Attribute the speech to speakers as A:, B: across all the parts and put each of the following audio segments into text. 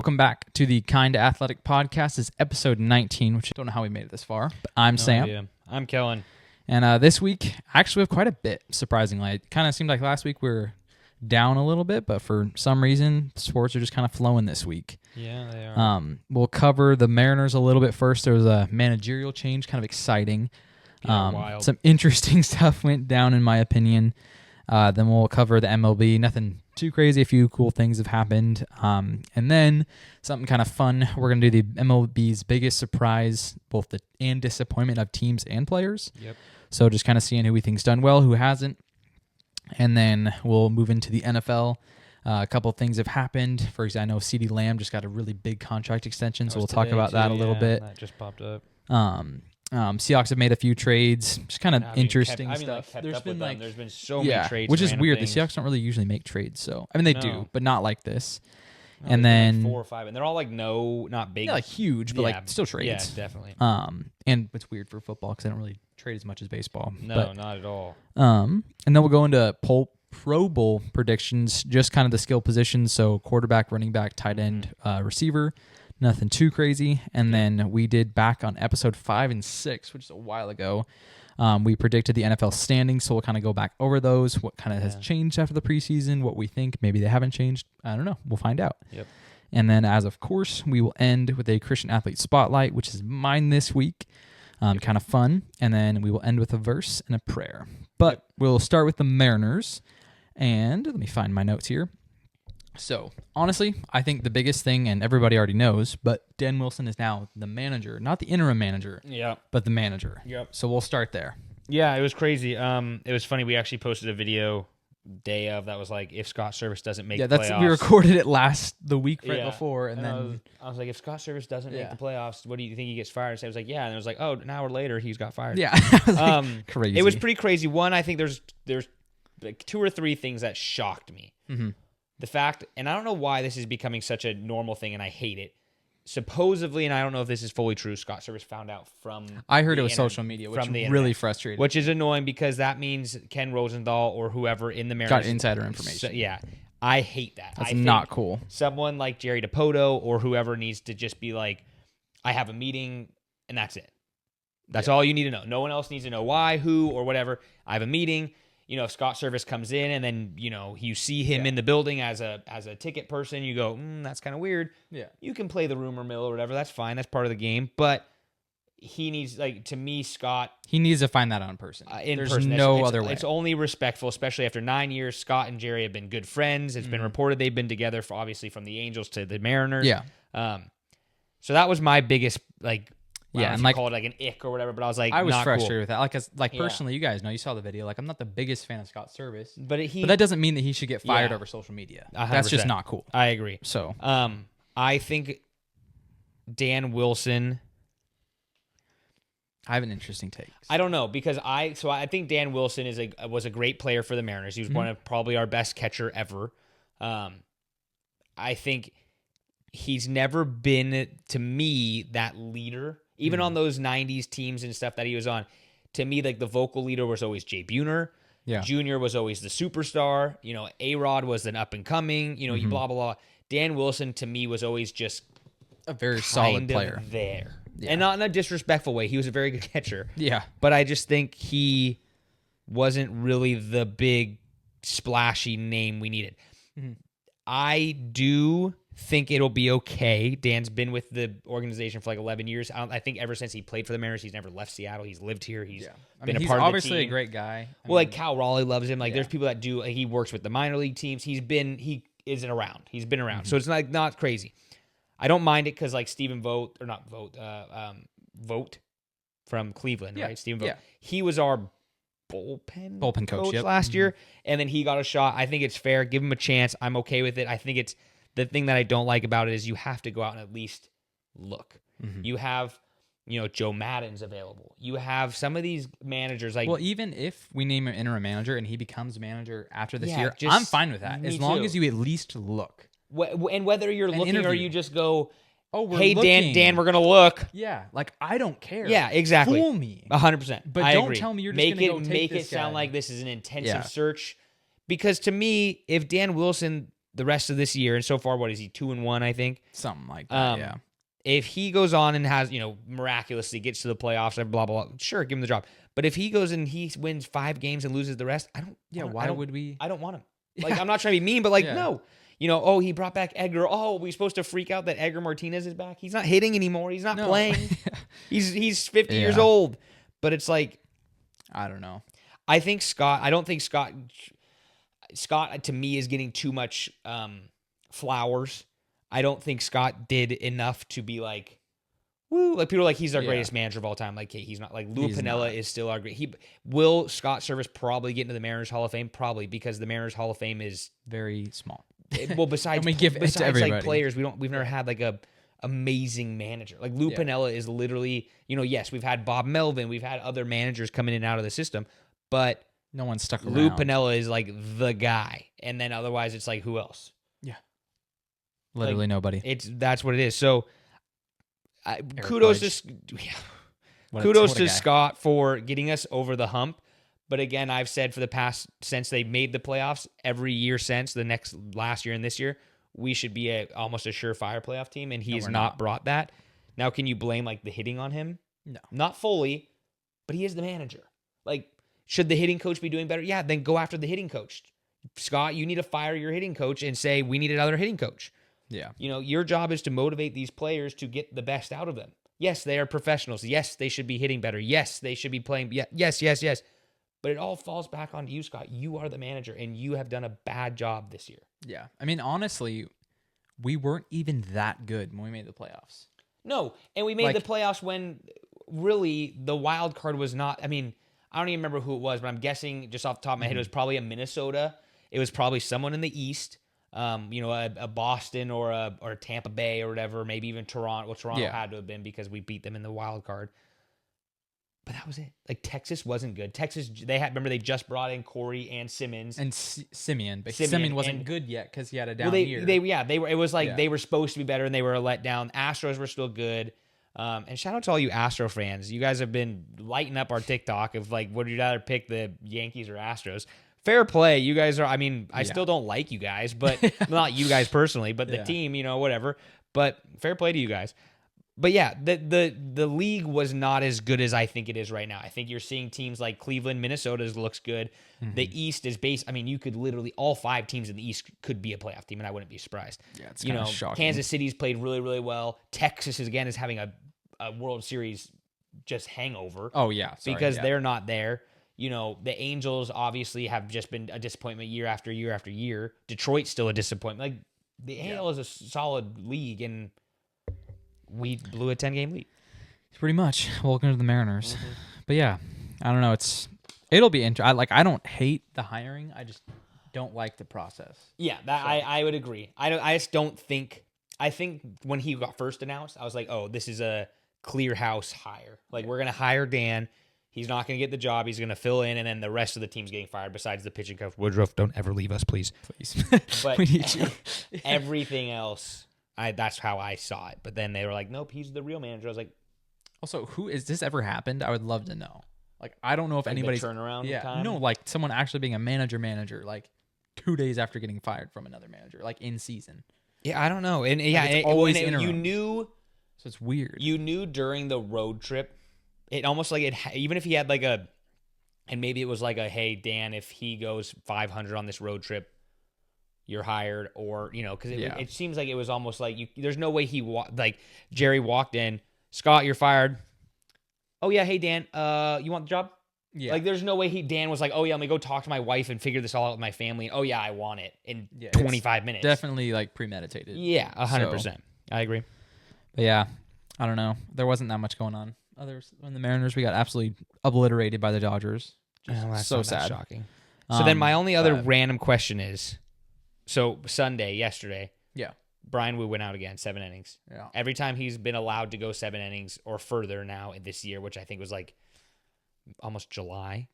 A: Welcome back to the Kinda Athletic Podcast. This is episode 19, which I don't know how we made it this far, but I'm Sam.
B: Idea. I'm Kellen.
A: And this week, actually, we have quite a bit, surprisingly. It kind of seemed like last week we were down a little bit, but for some reason, sports are just kind of flowing this week.
B: Yeah, they are.
A: We'll cover the Mariners a little bit first. There was a managerial change, kind of exciting.
B: Wild.
A: Some interesting stuff went down, in my opinion. Then we'll cover the MLB. Nothing too crazy. A few cool things have happened. And then something kind of fun. We're going to do the MLB's biggest surprise, both and disappointment of teams and players.
B: Yep.
A: So just kind of seeing who we think's done well, who hasn't. And then we'll move into the NFL. A couple of things have happened. For example, I know CeeDee Lamb just got a really big contract extension, so we'll talk about that a little bit.
B: That just popped up.
A: Seahawks have made a few trades. Just kind of interesting stuff.
B: There's been so many trades,
A: which is weird.
B: Things.
A: The Seahawks don't really usually make trades, so they do, but not like this.
B: No,
A: and then
B: like 4 or 5, and they're all like not big,
A: like huge, but still trades.
B: Yeah, definitely.
A: And it's weird for football because they don't really trade as much as baseball.
B: No, not at all.
A: And then we'll go into Pro Bowl predictions, just kind of the skill positions. So quarterback, running back, tight end, receiver. Nothing too crazy. And then we did back on episode 5 and 6, which is a while ago. We predicted the NFL standings, so we'll kind of go back over those. What kind of has changed after the preseason, what we think. Maybe they haven't changed. I don't know. We'll find out.
B: Yep.
A: And then, as of course, we will end with a Christian Athlete Spotlight, which is mine this week. Kind of fun. And then we will end with a verse and a prayer. But we'll start with the Mariners. And let me find my notes here. So, honestly, I think the biggest thing, and everybody already knows, but Dan Wilson is now the manager, not the interim manager, but the manager.
B: Yep.
A: So we'll start there.
B: Yeah, it was crazy. It was funny. We actually posted a video day of that was like, if Scott Service doesn't make playoffs.
A: We recorded it the week right before, and then
B: I was like, if Scott Service doesn't make the playoffs, what do you think he gets fired? So I was like, yeah, and it was like, oh, an hour later he's got fired.
A: Yeah, crazy.
B: It was pretty crazy. One, I think there's like 2 or 3 things that shocked me.
A: Mm-hmm.
B: The fact, and I don't know why this is becoming such a normal thing, and I hate it. Supposedly, and I don't know if this is fully true, Scott Service found out from
A: I heard it was social media, which really frustrated.
B: Which is annoying because that means Ken Rosenthal or whoever in the Mariners
A: got insider information.
B: So, yeah, I hate that.
A: That's not cool.
B: Someone like Jerry DePoto or whoever needs to just be like, I have a meeting, and that's it. That's all you need to know. No one else needs to know why, who, or whatever. I have a meeting. If Scott Service comes in and then, you see him in the building as a ticket person, you go, that's kind of weird.
A: Yeah.
B: You can play the rumor mill or whatever. That's fine. That's part of the game. But he needs, to me, Scott.
A: He needs to find that out in person.
B: There's
A: no other way.
B: It's only respectful, especially after 9 years. Scott and Jerry have been good friends. It's been reported they've been together, obviously from the Angels to the Mariners.
A: Yeah.
B: So that was my biggest,
A: and
B: call it like an ick or whatever, but I was like,
A: I was
B: not
A: frustrated
B: cool.
A: with that. Personally, you guys know, you saw the video. I'm not the biggest fan of Scott Service,
B: but
A: that doesn't mean that he should get fired over social media.
B: 100%.
A: That's just not cool.
B: I agree.
A: So,
B: I think Dan Wilson.
A: I have an interesting take.
B: I don't know because I think Dan Wilson was a great player for the Mariners. He was one of probably our best catcher ever. I think he's never been, to me, that leader. Even on those 90s teams and stuff that he was on, to me, the vocal leader was always Jay Buhner.
A: Yeah.
B: Junior was always the superstar. A-Rod was an up-and-coming. Blah, blah, blah. Dan Wilson, to me, was always just
A: a very solid player.
B: There. Yeah. And not in a disrespectful way. He was a very good catcher.
A: Yeah.
B: But I just think he wasn't really the big, splashy name we needed. Mm-hmm. I do think it'll be okay. Dan's been with the organization for 11 years. I think ever since he played for the Mariners, he's never left Seattle. He's lived here. He's been a part of the team. He's
A: obviously a great guy.
B: Cal Raleigh loves him. There's people that do. He works with the minor league teams. He isn't around. He's been around. So it's not crazy. I don't mind it because Stephen Vogt from Cleveland, right? Stephen Vogt.
A: Yeah.
B: He was our bullpen coach
A: yep.
B: last year, and then he got a shot. I think it's fair. Give him a chance. I'm okay with it. I think it's the thing that I don't like about it is you have to go out and at least look. Mm-hmm. You have, Joe Maddon's available. You have some of these managers
A: even if we name him interim manager and he becomes manager after this year, I'm fine with that as long as you at least look.
B: And whether you're looking or you just go,
A: hey,
B: looking. Dan, we're gonna look.
A: Yeah, I don't care.
B: Yeah, exactly.
A: Fool me,
B: 100%.
A: But
B: I
A: don't
B: agree.
A: tell me you're just
B: make it sound like this is an intensive search. Because to me, if Dan Wilson the rest of this year, and so far, what is he 2-1? I think
A: Something like that. Yeah.
B: If he goes on and has, miraculously gets to the playoffs and blah blah blah, sure, give him the job. But if he goes and he wins 5 games and loses the rest, I don't.
A: Yeah.
B: I
A: Why
B: don't-
A: would we?
B: I don't want him.
A: Yeah.
B: Like, I'm not trying to be mean, but like,
A: Yeah.
B: no. Oh, he brought back Edgar. Oh, we supposed to freak out that Edgar Martinez is back? He's not hitting anymore. He's not
A: No.
B: playing. He's 50 years
A: Yeah.
B: old. But it's like,
A: I don't know.
B: I don't think Scott to me is getting too much flowers. I don't think Scott did enough to be like, woo. Like, people are like, he's our
A: Yeah.
B: greatest manager of all time. Like, hey, he's not. Like, Lou
A: He's
B: Piniella
A: not.
B: is still our great. Will Scott Service probably get into the Mariners Hall of Fame? Probably, because the Mariners Hall of Fame is
A: Very small.
B: well, besides
A: And we give it to
B: besides
A: everybody.
B: like players, we've never had like a amazing manager. Like Lou
A: Yeah.
B: Piniella is literally, yes, we've had Bob Melvin, we've had other managers come in and out of the system, but
A: No one stuck around.
B: Lou Piniella is like the guy. And then otherwise it's like, who else?
A: Literally nobody.
B: That's what it is. So
A: Eric
B: kudos
A: Budge.
B: to kudos to Scott for getting us over the hump. But again, I've said for the past, since they made the playoffs, every year since last year and this year, we should be almost a surefire playoff team, and he has
A: we're
B: not
A: not.
B: brought that. Now, can you blame like the hitting on him?
A: No.
B: Not fully, but he is the manager. Like, should the hitting coach be doing better? Yeah, then go after the hitting coach. Scott, you need to fire your hitting coach and say, we need another hitting coach.
A: Yeah.
B: Your job is to motivate these players to get the best out of them. Yes, they are professionals. Yes, they should be hitting better. Yes, they should be playing. Yes. But it all falls back onto you, Scott. You are the manager, and you have done a bad job this year.
A: Yeah. I mean, honestly, we weren't even that good when we made the playoffs.
B: No, and we made the playoffs when really the wild card was not. I mean, I don't even remember who it was, but I'm guessing just off the top of my head, it was probably a Minnesota. It was probably someone in the East. A Boston or a Tampa Bay or whatever, maybe even Toronto. Well, Toronto
A: Yeah.
B: had to have been because we beat them in the wild card. But that was it. Like, Texas wasn't good. Texas, remember they just brought in Corey and Simmons.
A: And Simeon, but
B: Simeon
A: Simeon wasn't
B: and-
A: good yet because he had a down
B: Well,
A: year.
B: they were. It was like
A: Yeah.
B: they were supposed to be better and they were a letdown. Astros were still good. And shout out to all you Astro fans. You guys have been lighting up our TikTok of like, would you rather pick the Yankees or Astros? Fair play. You guys are. I mean, I still don't like you guys, but not you guys personally, but the
A: Yeah.
B: team, whatever. But fair play to you guys. But yeah, the league was not as good as I think it is right now. I think you're seeing teams like Cleveland, Minnesota's looks good. The East is based. I mean, you could literally all 5 teams in the East could be a playoff team, and I wouldn't be surprised.
A: Yeah, it's kinda shocking.
B: Kansas City's played really, really well. Texas is having a World Series just hangover
A: Oh yeah, sorry,
B: because
A: yeah.
B: they're not there. The Angels obviously have just been a disappointment year after year after year. Detroit's still a disappointment. Like, the AL is a solid league, and we blew a 10-game lead.
A: Pretty much. Welcome to the Mariners.
B: Mm-hmm.
A: But yeah, I don't know. It'll be interesting. I don't hate the hiring. I just don't like the process.
B: Yeah, I would agree. I just don't think. I think when he got first announced, I was like, oh, this is a clear house hire. Like, we're gonna hire Dan. He's not going to get the job. He's going to fill in, and then the rest of the team's getting fired besides the pitching coach. Woodruff, don't ever leave us, please.
A: Please.
B: But
A: we need you.
B: everything else, that's how I saw it. But then they were like, nope, he's the real manager. I was like,
A: Also, who is this ever happened? I would love to know. Like, I don't know if
B: the
A: anybody's
B: turnaround
A: Yeah,
B: time?
A: no, like someone actually being a manager, like 2 days after getting fired from another manager, like in season.
B: Yeah, I don't know. And yeah,
A: it's always
B: you
A: interim.
B: knew
A: So it's weird.
B: you knew during the road trip, it almost like even if he had like and maybe it was like hey, Dan, if he goes 500 on this road trip, you're hired, or because it seems like it was almost like there's no way like Jerry walked in, Scott, you're fired. Oh yeah, hey Dan, you want the job?
A: Yeah.
B: Like, there's no way Dan was like, oh yeah, let me go talk to my wife and figure this all out with my family. And, oh yeah, I want it in
A: Yeah,
B: 25 minutes.
A: Definitely like premeditated.
B: Yeah, 100%. I agree.
A: But yeah, I don't know. There wasn't that much going on. Others when the Mariners, we got absolutely obliterated by the Dodgers. Just
B: Well, that's
A: so
B: not that
A: sad.
B: shocking. So then my only other
A: but-
B: random question is, so yesterday,
A: Yeah.
B: Brian Wu went out again, 7 innings.
A: Yeah.
B: Every time he's been allowed to go 7 innings or further now in this year, which I think was like almost July.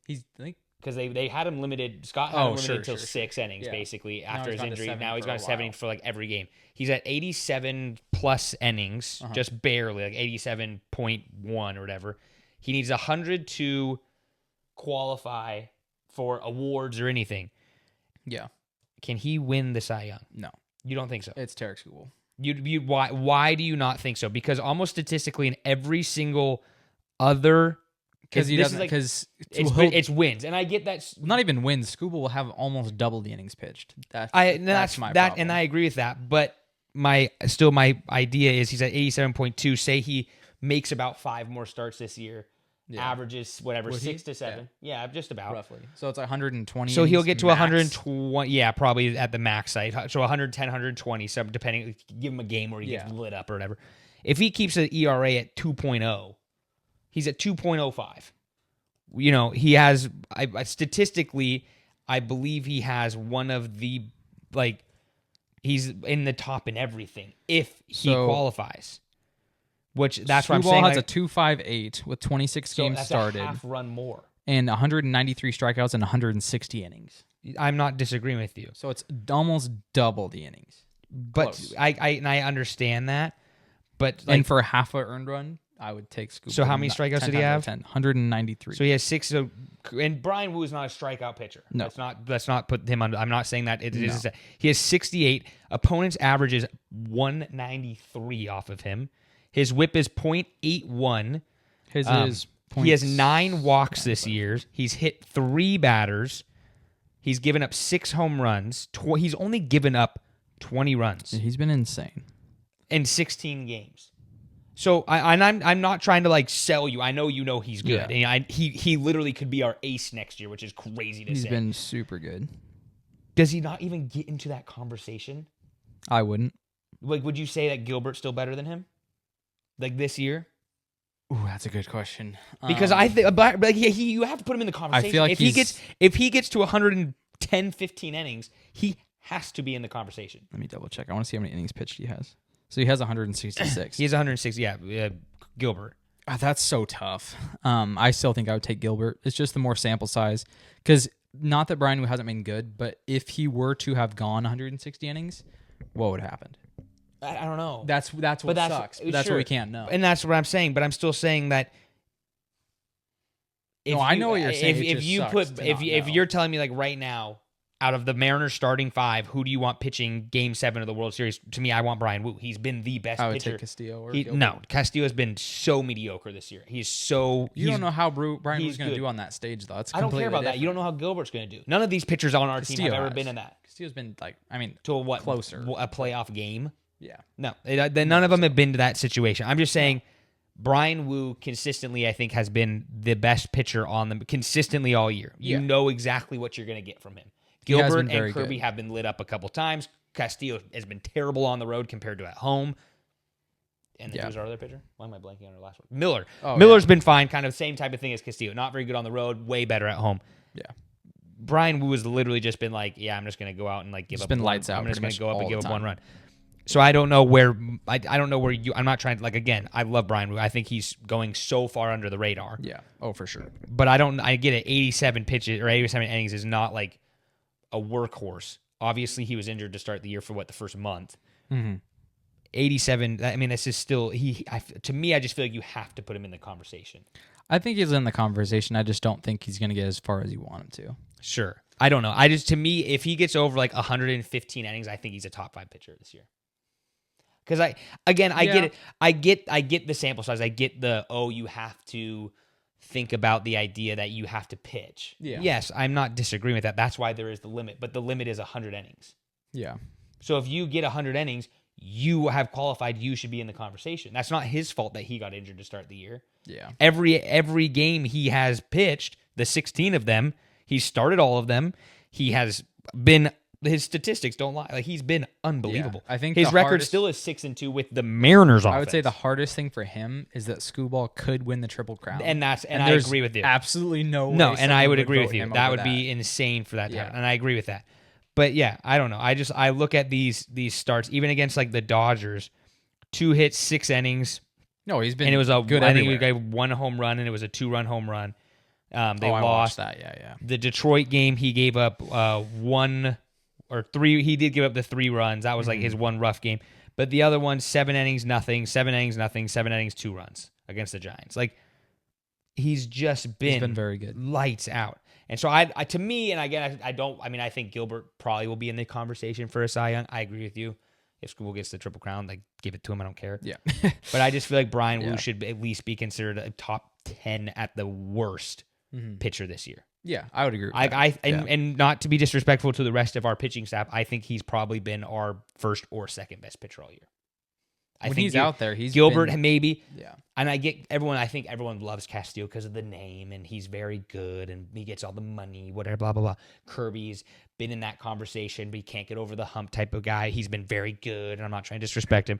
A: He's like
B: Because they had him limited. Scott had him limited
A: sure,
B: until
A: sure.
B: 6 innings,
A: Yeah.
B: basically,
A: Now
B: after
A: he's
B: his
A: gone to
B: injury.
A: 7
B: Now he's
A: for
B: gone
A: a
B: to 7
A: while.
B: for like every game. He's at 87 plus innings, just barely, like 87.1 or whatever. He needs 100 to qualify for awards or anything.
A: yeah.
B: Can he win the Cy Young?
A: No,
B: You don't think so?
A: it's Tarek Skubal.
B: Why do you not think so? Because almost statistically in every single other,
A: Because he
B: this
A: doesn't.
B: is like
A: Because
B: it's wins, and I get that.
A: not even wins. Skubal will have almost double the innings pitched. That's my
B: that,
A: problem.
B: and I agree with that. But my idea is he's at 87.2. Say he makes about 5 more starts this year, averages whatever
A: Would he?
B: 6 to 7. Yeah, just about
A: roughly. So it's 120.
B: So he'll get to
A: max.
B: 120. Yeah, probably at the max site. So 110, 120. So depending, give him a game where he gets lit up or whatever. If he keeps an ERA at 2.0, he's at 2.05. You know, he has statistically, I believe he has one of the he's in the top in everything if he qualifies. Which that's what I'm saying.
A: Skubal has a 2.58 with 26 games
B: that's
A: started.
B: a half run more.
A: And 193 strikeouts and 160 innings.
B: I'm not disagreeing with you.
A: So it's almost double the innings.
B: But
A: Close.
B: I understand that. But
A: And for half a earned run, I would take Skubal.
B: So how many strikeouts did he have?
A: 193.
B: So he has 6. So, and Brian Wu is not a strikeout pitcher.
A: No.
B: Let's not put him under. I'm not saying that it is. He has 68. Opponent's average is 193 off of him. His whip is .81.
A: His is
B: He has 9 walks this year. He's hit 3 batters. He's given up 6 home runs. He's only given up 20 runs
A: He's been insane.
B: in 16 games. So I'm not trying to sell you. I know he's good.
A: Yeah.
B: And he literally could be our ace next year, which is crazy to say.
A: He's been super good.
B: Does he not even get into that conversation?
A: I wouldn't.
B: Would you say that Gilbert's still better than him? This year?
A: Ooh, that's a good question.
B: Because I think, you have to put him in the conversation.
A: I feel like
B: if he gets to 110, 15 innings, he has to be in the conversation.
A: Let me double check. I want to see how many innings pitched he has. So he has 166.
B: He has 160. Yeah, Gilbert.
A: That's so tough. I still think I would take Gilbert. It's just the more sample size. Because not that Brian Wu hasn't been good, but if he were to have gone 160 innings, what would have happened?
B: I don't know.
A: That's what sucks. But that's what we can't know.
B: And that's what I'm saying. But I'm still saying that.
A: I know what you're saying.
B: If you're telling me right now, out of the Mariners starting 5, who do you want pitching Game 7 of the World Series? To me, I want Brian Wu. He's been the best pitcher.
A: I would take Castillo or
B: No, Castillo has been so mediocre this year. You
A: don't know how Brian Wu's going to do on that stage, though.
B: I don't care about that. You don't know how Gilbert's going to do. None of these pitchers on our team have ever been in that.
A: Castillo's been
B: to a
A: closer.
B: A playoff game.
A: Yeah.
B: No, none of them have been to that situation. I'm just saying Brian Wu consistently, I think, has been the best pitcher on them consistently all year. You know exactly what you're going to get from him. Gilbert and Kirby have been lit up a couple times. Castillo has been terrible on the road compared to at home. And then who's our other pitcher? Why am I blanking on our last one? Miller. Miller's been fine, kind of same type of thing as Castillo. Not very good on the road, way better at home.
A: Yeah.
B: Brian Wu has literally just been I'm just going to go out and give up.
A: Been lights out.
B: I'm just going to go up and give up one run. So I don't know where I'm not trying to again, I love Brian Wu. I think he's going so far under the radar.
A: Yeah. Oh, for sure.
B: But I get it. 87 pitches or 87 innings is not a workhorse. Obviously, he was injured to start the year for the first month.
A: Mm-hmm.
B: 87. I mean, this is still to me. I just feel like you have to put him in the conversation.
A: I think he's in the conversation. I just don't think he's going to get as far as you want him to.
B: Sure. I don't know. To me, if he gets over 115 innings, I think he's a top 5 pitcher this year. Because get it. I get the sample size. I get you have to think about the idea that you have to pitch.
A: Yeah.
B: Yes, I'm not disagreeing with that. That's why there is the limit. But the limit is 100 innings.
A: Yeah.
B: So if you get 100 innings, you have qualified. You should be in the conversation. That's not his fault that he got injured to start the year.
A: Yeah.
B: Every game he has pitched, the 16 of them, he started all of them. He has been. His statistics don't lie. He's been unbelievable.
A: Yeah, I think
B: his record still is 6-2 with the Mariners offense.
A: I would say the hardest thing for him is that Skubal could win the Triple Crown.
B: And I agree with you.
A: Absolutely no way.
B: No, and I would agree with you. That would be insane for that time. And I agree with that. But yeah, I don't know. I look at these starts, even against the Dodgers, 2 hits, 6 innings.
A: No, he's been
B: and it was
A: good.
B: I think we got 1 home run, and it was a 2-run home run. They lost.
A: I watched that. Yeah.
B: The Detroit game, he gave up 1 or 3. He did give up the 3 runs. That was his one rough game. But the other one, 7 innings, nothing. 7 innings, nothing. 7 innings, 2 runs against the Giants. He's just been
A: very good.
B: Lights out. And so to me, and again, I think Gilbert probably will be in the conversation for a Cy Young. I agree with you. If School gets the Triple Crown, like give it to him. I don't care.
A: Yeah.
B: But I just feel like Brian
A: Yeah.
B: Wu should at least be considered a top 10 at the worst pitcher this year.
A: Yeah, I would agree with that.
B: And not to be disrespectful to the rest of our pitching staff, I think he's probably been our first or second best pitcher all year.
A: When he's out there, he's
B: Gilbert
A: been,
B: maybe.
A: Yeah.
B: And I think everyone loves Castillo because of the name, and he's very good, and he gets all the money, whatever, blah, blah, blah. Kirby's been in that conversation, but he can't get over the hump type of guy. He's been very good, and I'm not trying to disrespect him.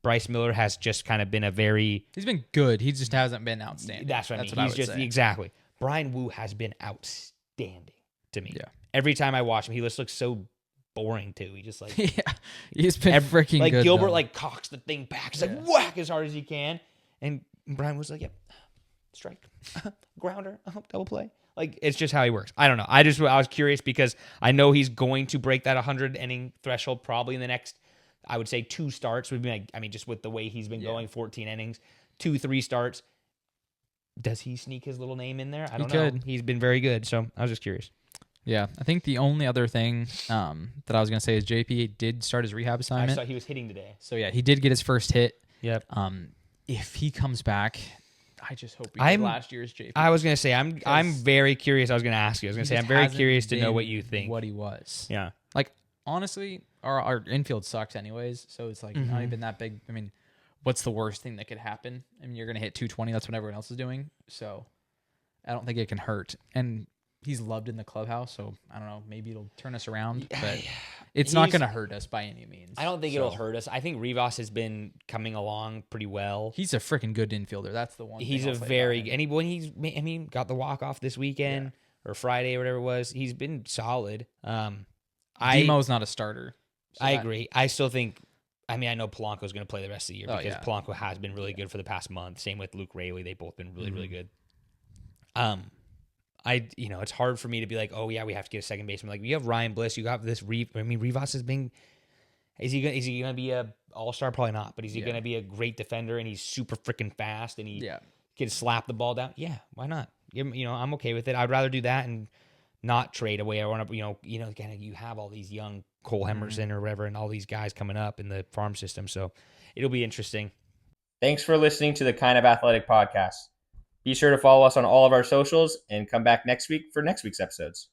B: Bryce Miller has just kind of been
A: He's been good. He just hasn't been outstanding.
B: That's what I mean. He's just exactly. Brian Wu has been outstanding to me.
A: Yeah.
B: Every time I watch him, he just looks so boring too. He just like
A: he's been freaking
B: like
A: good.
B: Gilbert
A: though.
B: like cocks the thing back. He's like whack as hard as he can, and Brian was like, "Yep, strike, grounder, double play." Like it's just how he works. I don't know. I was curious because I know he's going to break that 100 inning threshold probably in the next. I would say 2 starts would be like, I mean, just with the way he's been going, 14 innings, 2-3 starts. Does he sneak his little name in there? I don't know. He's been very good, so I was just curious.
A: Yeah, I think the only other thing that I was going to say is JP did start his rehab assignment.
B: I saw he was hitting today.
A: So, yeah, he did get his first hit.
B: Yep.
A: If he comes back, I just hope he did last year's JP.
B: I was going to say, I'm very curious. I was going to ask you. I was going to say, I'm very curious to know what you think.
A: What he was.
B: Yeah.
A: Like, honestly, our infield sucks anyways, so it's like not even that big. I mean, what's the worst thing that could happen? I mean, you're going to hit 220. That's what everyone else is doing. So, I don't think it can hurt. And he's loved in the clubhouse, so I don't know. Maybe it'll turn us around, but it's not going to hurt us by any means.
B: I don't think it'll hurt us. I think Rivas has been coming along pretty well.
A: He's a freaking good infielder. That's the one.
B: He's got the walk off this weekend or Friday or whatever it was. He's been solid.
A: Demo's not a starter. So
B: I agree. I still think. I mean, I know Polanco's going to play the rest of the year because Polanco has been really good for the past month. Same with Luke Raley. They've both been really, really good. It's hard for me to be like, oh yeah, we have to get a second baseman. Like you have Ryan Bliss, you got this. Rivas has been. Is he going to be a all-star? Probably not. But is he going to be a great defender? And he's super freaking fast, and he can slap the ball down. Yeah, why not? I'm okay with it. I'd rather do that and not trade away. I want to, you have all these young Cole Emerson or whatever, and all these guys coming up in the farm system. So it'll be interesting.
C: Thanks for listening to the Kind of Athletic podcast. Be sure to follow us on all of our socials and come back next week for next week's episodes.